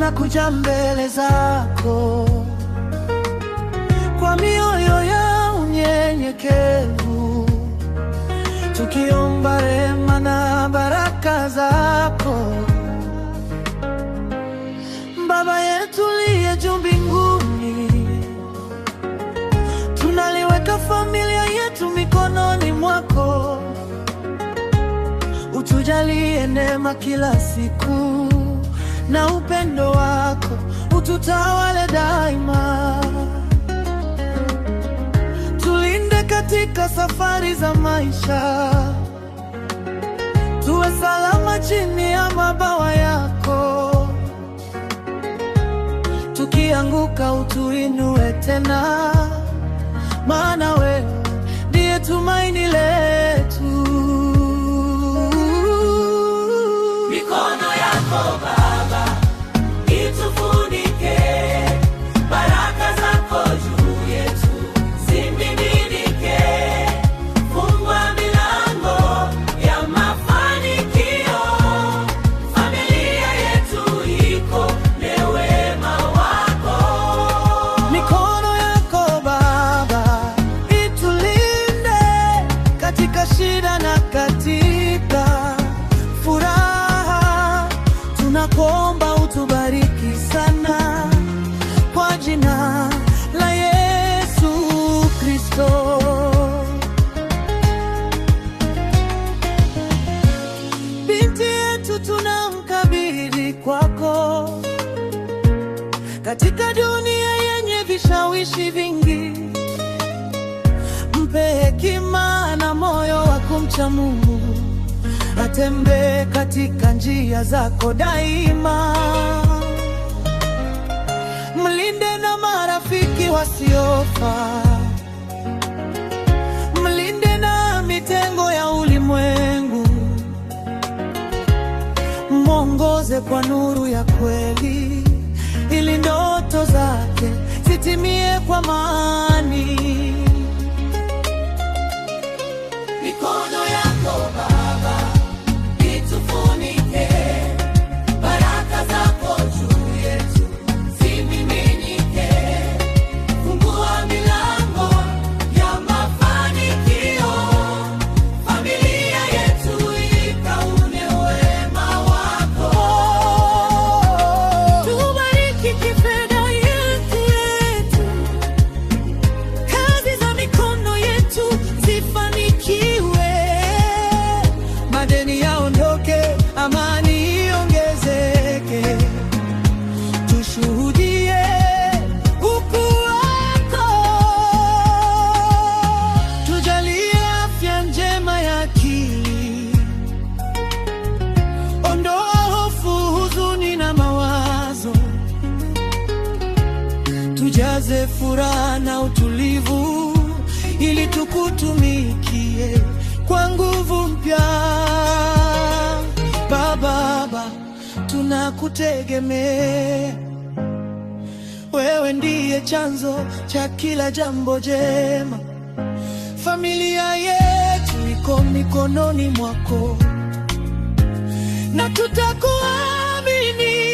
tunakuja mbele zako kwa mioyo ya unyenyekevu, tukiomba rehema na baraka zako. Baba yetu uliye juu mbinguni, tunaliweka familia yetu mikononi mwako. Utujalie neema kila siku, na upendo wako ututawale daima. Tulinde katika safari za maisha, tuwe salama chini ya mabawa yako. Tukianguka utuinue tena, maana wewe ndiye tumaini letu. Mikono yako Baba itufunike, baraka zako juu yetu zimiminike. Fungua milango ya mafanikio, familia yetu iko na wema wako. Mikono yako Baba itulinde katika shida na katika furaha. Tunakuomba utubariki sana kwa jina la Yesu Kristo. Binti yetu tunamkabidhi kwako, katika dunia yenye vishawishi vingi. Mpe hekima na moyo wa kumcha Mungu, atembee katika njia zako daima. Mlinde na marafiki wasiofaa, mlinde na mitego ya ulimwengu. Mwongoze kwa nuru ya kweli, ili ndoto zake zitimie kwa amani. Mikono yako Baba itufunike, baraka zako juu yetu zimiminike. Fungua milango ya mafanikio, familia yetu ikaone wema wako. Tubariki kifedha yetu, kazi za mikono yetu zifanikiwe, madeni yaondoke, amani iongezeke. Tushuhudie ukuu wako, tujalie afya njema ya akili. Ondoa hofu, huzuni na mawazo, tujaze furaha na utulivu, ili tukutumikie kwa nguvu mpya. Baba, tunakutegemea, wewe ndiye chanzo cha kila jambo jema. Familia yetu iko mikononi mwako, na tutakuamini